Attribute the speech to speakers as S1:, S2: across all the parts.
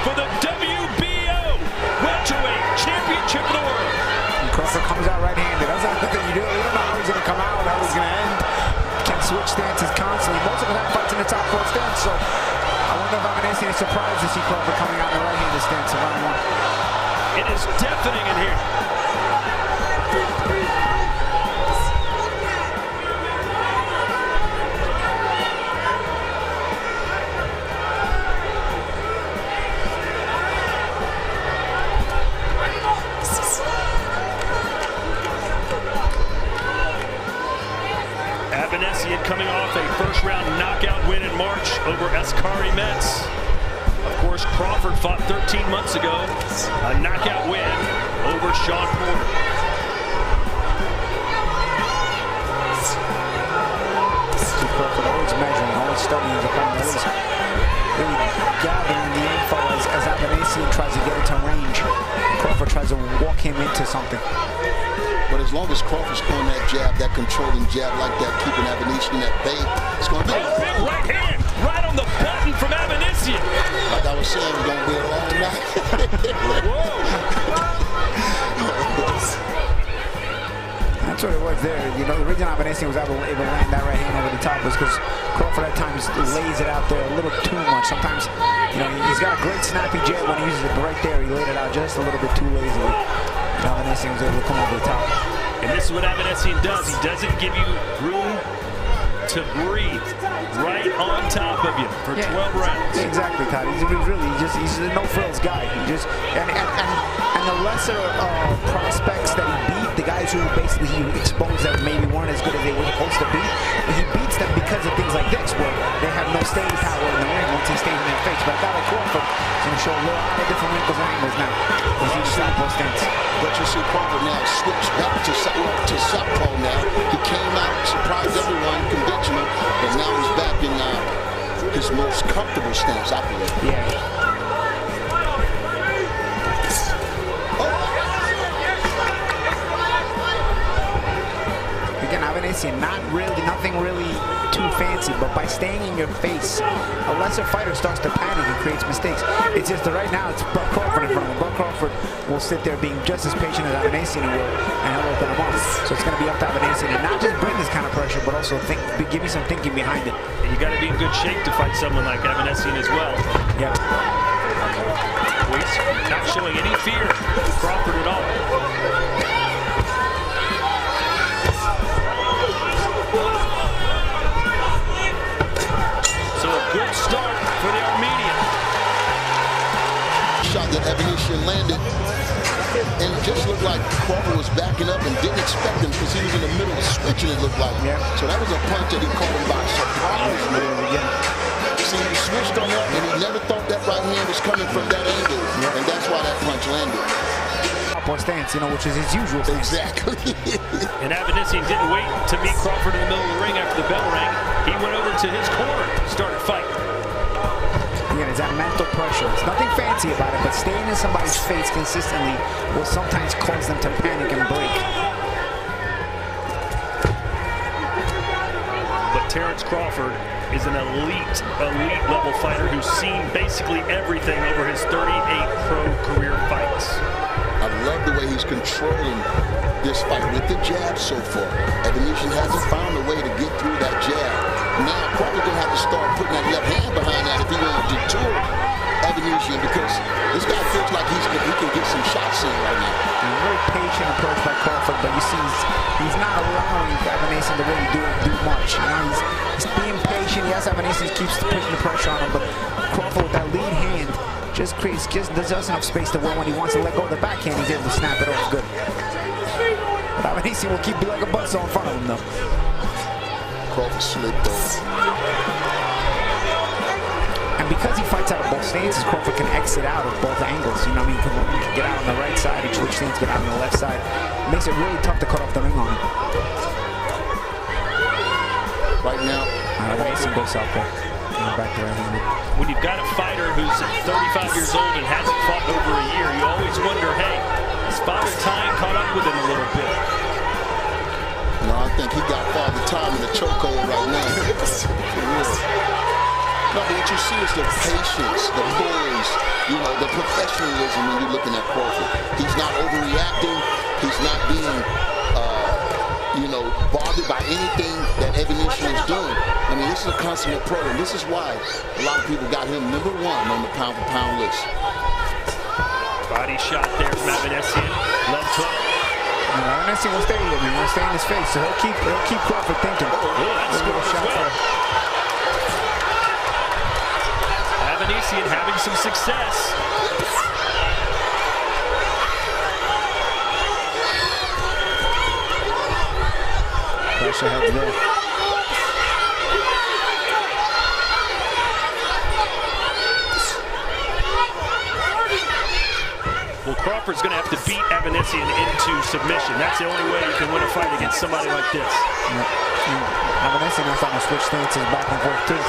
S1: for the WBO welterweight championship of the world.
S2: And Crawford comes out right-handed. That's not the thing you do. You don't know how he's going to come out, how he's going to end. Can switch stances constantly. Most of them have fights in the top 4 stance, so I wonder if Avanesyan is surprised to see Crawford coming out in the right-handed stance in round 1.
S1: It is deafening in here. Avanesyan coming off a first-round knockout win in March over Askari Metz. Of course, Crawford fought 13 months ago, a knockout win over Sean Porter.
S2: Crawford always measuring, always studying his opponent, always really gathering the info as Avanesyan tries to get into range. Crawford tries to walk him into something.
S3: But as long as Crawford's throwing that jab, that controlling jab like that, keeping Avanesyan at bay, it's going to be
S1: a big right hand, right on the button from Avanesyan.
S3: Like I was saying, we're going to be a long night.
S1: Whoa.
S2: That's what it was there. You know, the reason Avanesyan was able to land that right hand over the top was because Crawford at times lays it out there a little too much. Sometimes, you know, he's got a great snappy jab when he uses it, but right there he laid it out just a little bit too lazily. Avanesyan was able to come over the top.
S1: And this is what Avanesyan does. He doesn't give you room to breathe right on top of you for 12 rounds.
S2: Exactly, Todd. He's a no-frills guy. And the lesser prospects that he beat, the guys who basically he exposed that maybe weren't as good as they were supposed to be, he beats them because of things like this, where they have no staying power in the ring once he stays in their face. But a guy like Crawford is going to show a lot of different wrinkles and angles now. He's in southpaw stance.
S3: But you see Crawford now switch back to southpaw now. He came out, surprised everyone, conventional, but now he's back in his most comfortable stance, I believe.
S2: Yeah. Again, Avanesyan, nothing really too fancy, but by staying in your face, a lesser fighter starts to panic and creates mistakes. It's just that right now it's Buck Crawford in front of him. Buck Crawford will sit there being just as patient as Avanesyan will, and he'll open him up. So it's going to be up to Avanesyan and not just bring this kind of pressure, but also give me some thinking behind it.
S1: And you got to be in good shape to fight someone like Avanesyan as well.
S2: Yep.
S1: He's not showing any fear of Crawford at all. Good start for the Armenian.
S3: Shot that Avanesyan landed, and it just looked like Crawford was backing up and didn't expect him because he was in the middle of switching, it looked like.
S2: Yeah.
S3: So that was a punch that he caught him by surprise. See, he switched on up, and he never thought that right hand was coming from that angle, and that's why that punch landed.
S2: Southpaw stance, you know, which is his usual stance.
S3: Exactly.
S1: And Avanesyan didn't wait to meet Crawford in the middle of the ring after the bell rang. He went over to his corner, started fighting.
S2: Again, it's that mental pressure. It's nothing fancy about it, but staying in somebody's face consistently will sometimes cause them to panic and break.
S1: But Terence Crawford is an elite level fighter who's seen basically everything over his 38 pro career fights.
S3: I love the way he's controlling this fight with the jab so far. Avanesyan hasn't found a way to get through that jab. Now Crawford's going to have to start putting that left hand behind that if he wants to detour Avanesyan, because this guy feels like he can get some shots in right now.
S2: A very patient approach by Crawford, but you see he's not allowing Avanesyan to really do much. You know, he's being patient. Yes, Avanesyan keeps pushing the pressure on him, but Crawford with that lead hand just does enough space to where when he wants to let go of the backhand, he's able to snap it off good. But Avanesyan will keep like a buzzsaw in front of him, though.
S3: Crawford slipped though.
S2: And because he fights out of both stances, Crawford can exit out of both angles. You know what I mean? He can get out on the right side, he switch stance, get out on the left side. It makes it really tough to cut off the ring on him.
S3: Right now,
S2: Avanesyan goes out there. Back to right-handed.
S1: When you've got a fighter who's 35 years old and hasn't fought over a year, you always wonder, hey, has Father Time caught up with him a little bit?
S3: No, I think he got Father Time in the chokehold right now. No, but what you see is the patience, the poise, you know, the professionalism when you're looking at Crawford. He's not overreacting. He's not being, you know, bothered by anything that Avanesyan is doing. I mean, this is a consummate pro, and this is why a lot of people got him #1 on the pound-for-pound list.
S1: Body shot there from Avanesyan. Left hook.
S2: Avanesyan will stay with him. He'll stay in his face, so he'll keep Crawford thinking.
S1: Oh, that's a good shot there. Avanesyan having some success.
S2: Pressure heads there.
S1: Well, Crawford's going to have to beat Avanesyan into submission. That's the only way you can win a fight against somebody like this.
S2: Yeah. Avanesyan is trying to switch stances back and forth too.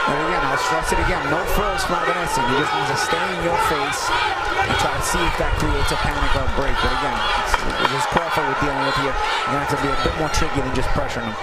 S2: And again, I'll stress it again, no frills from Avanesyan. He just needs to stay in your face and try to see if that creates a panic or a break. But again, it's just Crawford we're dealing with here. You're going to have to be a bit more tricky than just pressuring him.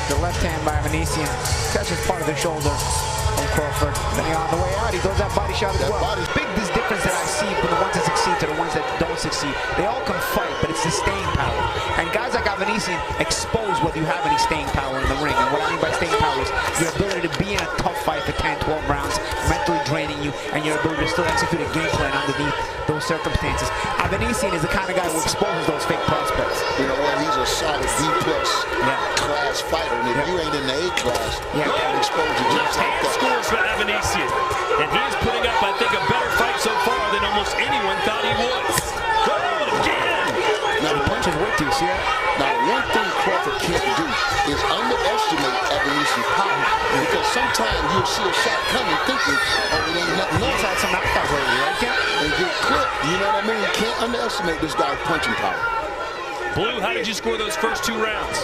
S2: The left hand by Avanesyan catches part of the shoulder from Crawford. Then on the way out, he throws that body shot as well. Big this difference that I see from the ones that succeed to the ones that don't succeed. They all can fight, but it's the staying power. And guys like Avanesyan expose whether you have any staying power in the ring. And what I mean by staying power is your ability to be in a tough fight for 10, 12 rounds, mentally draining you, and your ability to still execute a game plan underneath those circumstances. Avanesyan is the kind of guy who exposes those fake prospects.
S3: You know what? He's a solid B+ class fighter, and if you ain't in the A class, you can't expose you just like that.
S1: Scores for Avanesyan, and he is putting up, I think, a better fight so far than almost anyone thought he would. Go again!
S2: Now the punch is with you, see that?
S3: Now, one thing Crawford can't do is underestimate Avanesyan's power, because sometimes you'll see a shot coming thinking, oh, it ain't nothing else.
S2: He's had some knockouts lately, right?
S3: And get clipped, you know what I mean? You can't underestimate this guy's punching power.
S1: Blue, how did you score those first 2 rounds?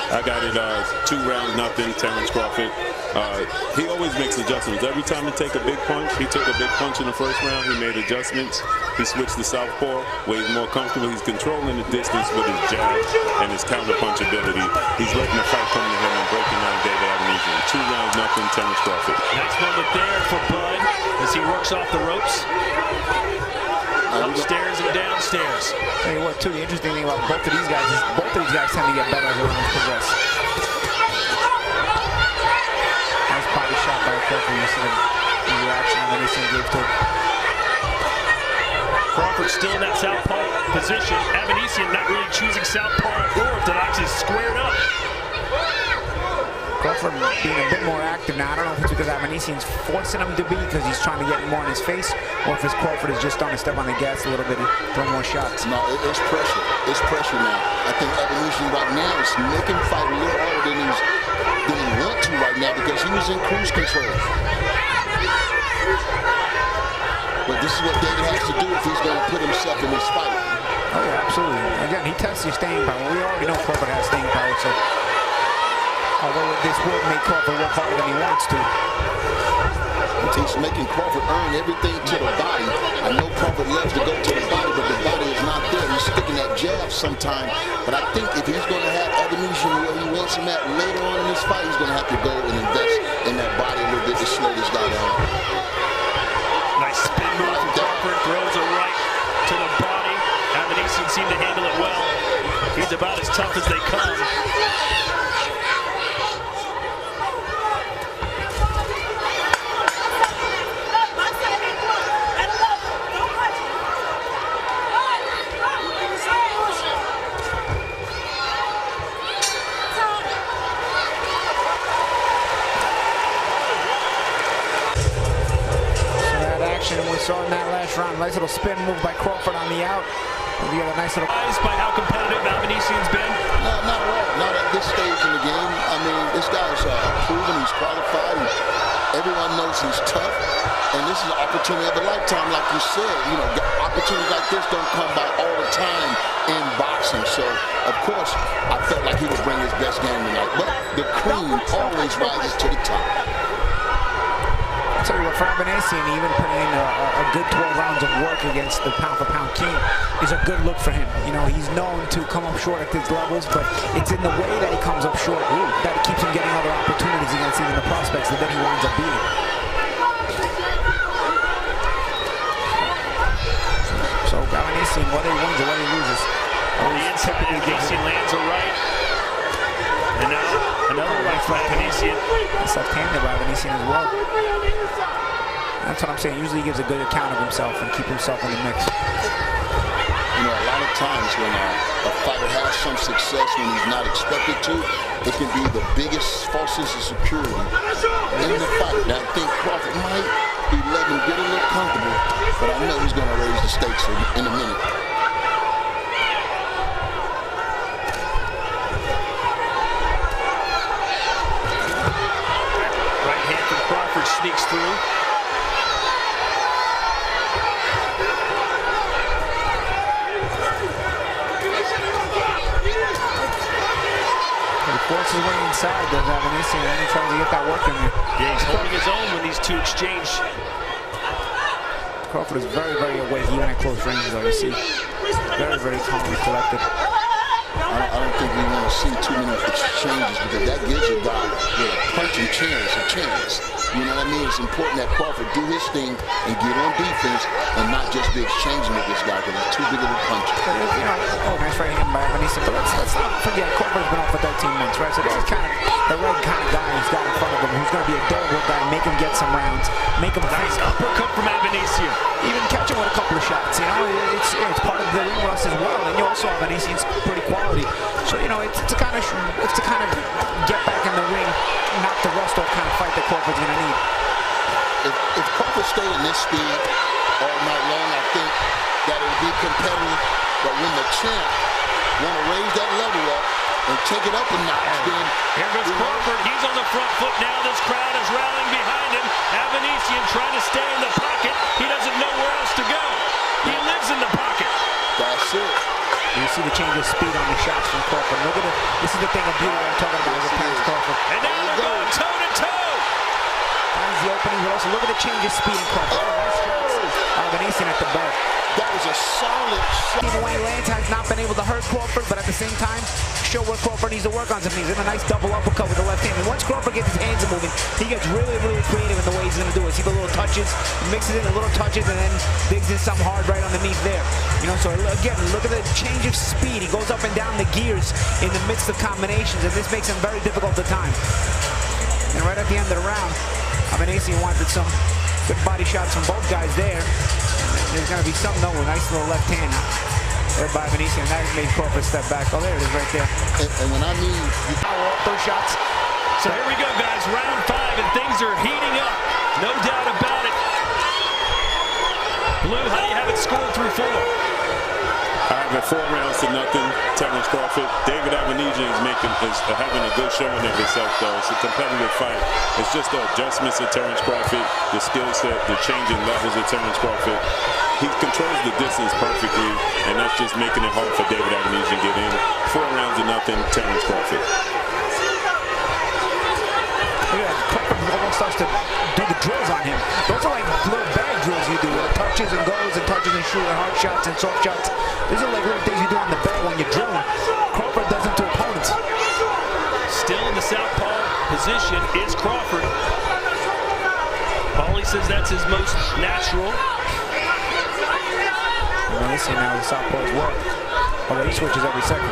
S4: I got it 2 rounds, nothing, Terence Crawford. He always makes adjustments. Every time he take a big punch, he took a big punch in the first round, he made adjustments. He switched to southpaw, where he's more comfortable. He's controlling the distance with his jab and his counter-punch ability. He's letting the fight come to him and breaking down David Avanesyan. 2 rounds, nothing, Terence Crawford.
S1: Nice moment there for Bud as he works off the ropes. Upstairs and downstairs.
S2: Tell you what, too, the interesting thing about both of these guys is both of these guys tend to get better as the rounds progress. Nice body shot by Crawford. You see the reaction Avanesyan gave to him.
S1: Crawford still in that southpaw position. Avanesyan not really choosing southpaw or orthodox. He's squared up.
S2: Crawford being a bit more active now. I don't know if it's because Avanesyan's forcing him to be because he's trying to get more in his face, or if his Crawford is just starting to step on the gas a little bit and throw more shots.
S3: No, it's pressure. It's pressure now. I think Avanesyan right now is making him fight a little harder than he want to right now because he was in cruise control. But this is what David has to do if he's going to put himself in this fight.
S2: Oh, yeah, absolutely. Again, he tests your staying power. We already know Crawford has staying power, so although this will make Crawford work harder than he wants to.
S3: He's making Crawford earn everything to the body. I know Crawford loves to go to the body, but the body is not there. He's sticking that jab sometime. But I think if he's going to have Avanesyan where he wants him at later on in this fight, he's going to have to go and invest in that body a little bit to slow this guy down.
S1: Nice spin move from Crawford. Throws a right to the body. Avanesyan seemed to handle it well. He's about as tough as they come.
S2: We saw in that last round, nice little spin move by Crawford on the out. We got a nice little...
S1: By how competitive Avanesyan's been?
S3: No, not at all. Not at this stage in the game. I mean, this guy's proven, he's qualified. Everyone knows he's tough. And this is an opportunity of a lifetime, like you said. You know, opportunities like this don't come by all the time in boxing. So, of course, I felt like he would bring his best game tonight. But the cream always rises to the top.
S2: tell you what, for Avanesyan, even putting in a good 12 rounds of work against the pound-for-pound king is a good look for him. You know, he's known to come up short at these levels, but it's in the way that he comes up short that keeps him getting other opportunities against even the prospects that then he winds up beating. So Avanesyan, whether he wins or whether he loses,
S1: on the inside, Avanesyan lands a right. And now another right for Avanesyan.
S2: It's left-handed by Avanesyan as well. That's what I'm saying. Usually he gives a good account of himself and keep himself in the mix.
S3: You know, a lot of times when a fighter has some success when he's not expected to, it can be the biggest forces of security in the fight. Now, I think Crawford might be letting him get a little comfortable, but I know he's going to raise the stakes in a minute.
S1: Right hand from Crawford sneaks through.
S2: Forces way inside, does Avanesyan, and he tries to get that work in there.
S1: Yeah, he's holding his own when these two exchange.
S2: Crawford is very, very awake, even at close range, though. You see, very, very calm and collected.
S3: I don't think we want to see too many exchanges because that gives a guy with a punching chance a chance. You know what I mean? It's important that Crawford do his thing and get on defense and not just be exchanging with this guy because he's too big of a puncher.
S2: You know, nice right hand by Avanesyan, but let's not forget Crawford's been off for 13 months, right? So this is kind of the right kind of guy he's got in front of him who's going to be a durable guy, make him get some rounds, make him
S1: nice uppercut from Avanesyan.
S2: Even catch him with a couple of shots, you know, it's part of the ring rust as well. And you also have Avanesyan's pretty quality. So, you know, it's to kind of get back in the ring, knock the rust off kind of fight that Crawford's going to need.
S3: If Crawford stayed in this speed all night long, I think that it would be competitive. But when the champ want to raise that level up and take it up a notch, then
S1: here goes Crawford. He's on the front foot now. This crowd is rallying behind him. Avanesyan trying to stay in the pocket. He doesn't know where else to go. He lives in the pocket.
S3: That's it.
S2: You see the change of speed on the shots from Crawford. Look at it. This is the thing of beauty that I'm talking about with Terence Crawford.
S1: And now they're going toe-to-toe.
S2: Finds the opening, but also look at the change of speed in Crawford. Nice shots. Avanesyan at the back.
S3: That was a solid shot.
S2: Even when he lands, has not been able to hurt Crawford, but at the same time, show where Crawford needs to work on something. He's in a nice double uppercut with the left hand. And once Crawford gets his hands moving, he gets really, really creative in the way he's going to do it. See the little touches, mixes in the little touches, and then digs in some hard right underneath there. You know, so again, look at the change of speed. He goes up and down the gears in the midst of combinations, and this makes him very difficult to time. And right at the end of the round, Avanesyan wanted some good body shots from both guys there. There's going to be some, no, a nice little left hand there by Avanesyan. And that made Crawford step back. Oh, there it is right there.
S3: And when I mean you
S2: power up those shots.
S1: So here we go, guys. Round 5, and things are heating up. No doubt about it. Blue, how do you have it scored through 4?
S4: I have it 4 rounds to nothing. Terence Crawford. David Avanesyan is having a good showing of himself, though. It's a competitive fight. It's just the adjustments of Terence Crawford, the skill set, the changing levels of Terence Crawford. He controls the distance perfectly, and that's just making it hard for David Avanesyan to get in. 4 rounds to nothing. Terence Crawford.
S2: Yeah, Crawford almost starts to do the drills on him. Those are like little bag drills you do, with touches and goes and touches and shoot and hard shots and soft shots. These are like little things you do on the bag when you're drilling. Crawford does them to opponents.
S1: Still in the southpaw position is Crawford. Paulie says that's his most natural.
S2: And they see now the southpaw as well. Although he switches every second.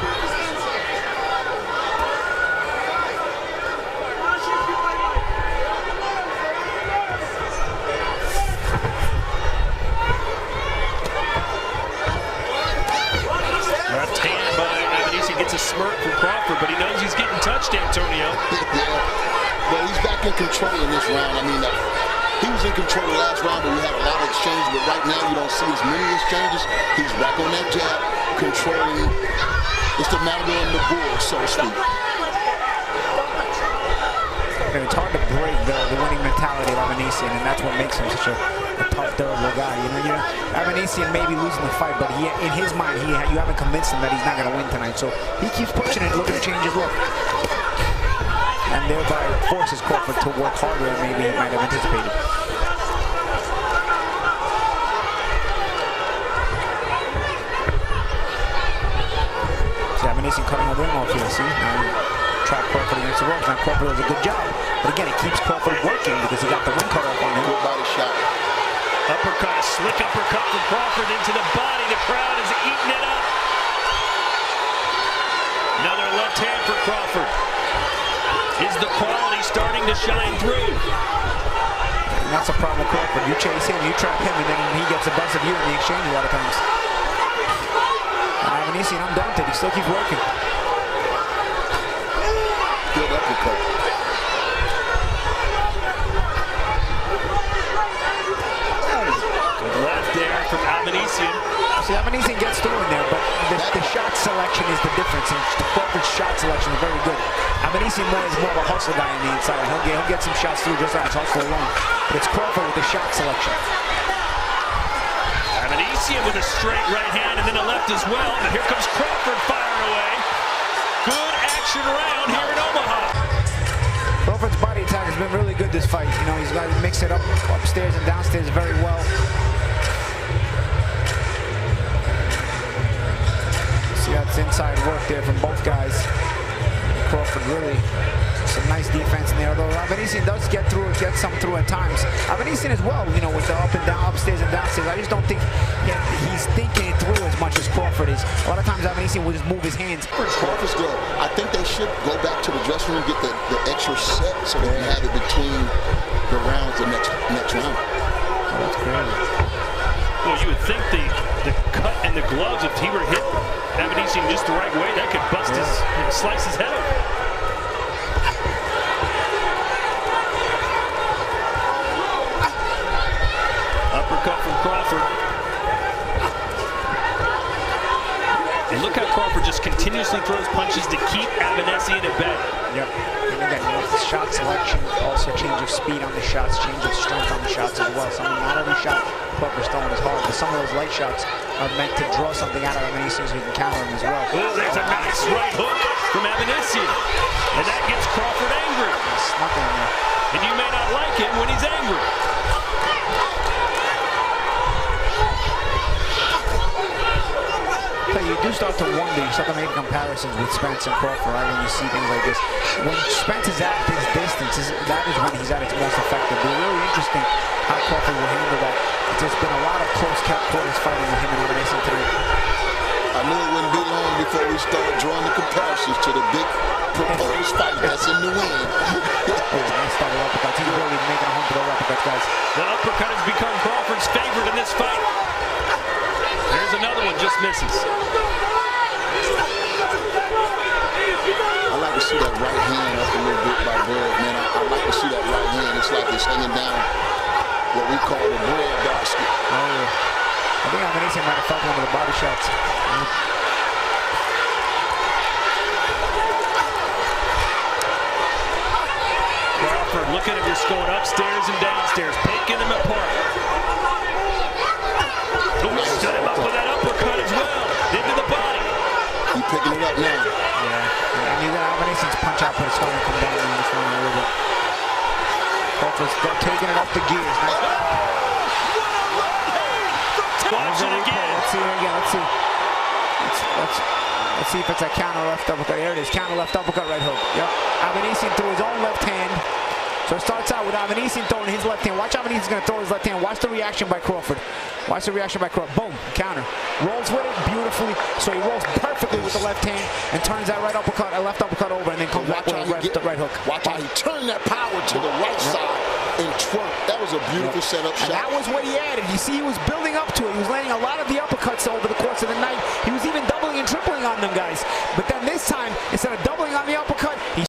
S1: Left hand by Avanesyan gets a smirk from Crawford, but he knows he's getting touched, Antonio.
S3: yeah, but he's back in control in this round. I mean, he was in control the last round, but we had a lot of exchanges. But right now, you don't see as many exchanges. He's back on that jab, controlling. It's the matador and the bull, so to speak.
S2: And it's hard to break the winning mentality of Avanesyan, and that's what makes him such a tough, durable guy. You know, Avanesyan may be losing the fight, but in his mind, you haven't convinced him that he's not going to win tonight. So he keeps pushing it, looking to change his look, and thereby forces Crawford to work harder than maybe he might have anticipated. Avanesyan cutting a ring off here. See, now he trapped Crawford against the ropes. Now Crawford does a good job, but again, it keeps Crawford working because he got the ring cut off on him.
S3: Good body shot.
S1: Uppercut, a slick uppercut from Crawford into the body. The crowd is eating it up. Another left hand for Crawford. Is the quality starting to shine through?
S2: And that's a problem with Crawford. You chase him, you trap him, and then he gets the best of you in the exchange a lot of times. And Avanesyan undaunted. He still keeps working.
S3: Good uppercut.
S1: Good left there from Avanesyan.
S2: See, Avanesyan gets through in there, but the shot selection is the difference. And Crawford's shot selection is very good. Avanesyan is more of a hustle guy on the inside. He'll get some shots through just on his hustle alone. But it's Crawford with the shot selection.
S1: Avanesyan with a straight right hand and then a left as well. But here comes Crawford firing away. Good action round here in Omaha.
S2: Crawford's body attack has been really good this fight. You know, he's got to mix it up upstairs and downstairs very well. See, that's inside work there from both guys. Crawford really some nice defense in there, although Avanesyan does get some through at times. Avanesyan as well, you know, with the up and down, upstairs and downstairs. I just don't think he's thinking it through as much as Crawford is. A lot of times Avanesyan will just move his hands.
S3: Crawford's good. I think they should go back to the dressing room, get the extra set so they can have it between the rounds, the next round.
S2: Oh, that's crazy.
S1: Well, you would think the cut and the gloves, if he were hit Avanesyan just the right way, that could bust slice his head open. Uppercut from Crawford. And look how Crawford just continuously throws punches to keep Avanesyan at bay.
S2: Yep. And again, with shot selection, also change of speed on the shots, change of strength on the shots as well. Not every shot Crawford's throwing is hard, but some of those light shots are meant to draw something out of Avanesyan so he can counter him as well.
S1: Oh, there's a nice right hook from Avanesyan. And that gets Crawford angry.
S2: Snuck in there.
S1: And you may not like him when he's angry.
S2: You do start to wonder, you start to make comparisons with Spence and Crawford, right, when you see things like this. When Spence is at this distance, that is when he's at its most effective. It'll be really interesting how Crawford will handle that. There's been a lot of close quarters fighting with him and Avanesyan tonight.
S3: I knew it wouldn't be long before we started drawing the comparisons to the big proposed fight that's in New England.
S2: Nice started uppercuts. He's really making a home for the uppercuts, guys.
S1: The uppercut has become Crawford's favorite in this fight. There's another one, just misses.
S3: I like to see that right hand up a little bit by Bird, man. I like to see that right hand. It's like it's hanging down what we call the bread basket.
S2: Oh, yeah. I think Avanesyan might have felt one of the body shots.
S1: Crawford, look at him just going upstairs and downstairs, picking them apart. Stood him up with that uppercut as well, into the body.
S3: He's picking it up now.
S2: Yeah, and you got Avanesyan's punch output is starting to come down on this one a little bit. Crawford's taking it up the gears.
S1: Watch it again.
S2: Let's see it again. Let's see. Let's see if it's a counter left uppercut. There it is. Counter left uppercut, right hook. Yep. Avanesyan threw his own left hand. So it starts out with Avanesyan throwing his left hand. Watch Avanesyan's going to throw his left hand. Watch the reaction by Crawford. Watch the reaction by Crawford. Boom. Counter. Rolls with it beautifully. So he rolls perfectly with the left hand and turns that right uppercut, left uppercut over, and then comes back with a right hook.
S3: Watch how he turned that power to the right side and twerk. That was a beautiful setup shot.
S2: And that was what he added. You see, he was building up to it. He was landing a lot of the uppercuts over the course of the night. He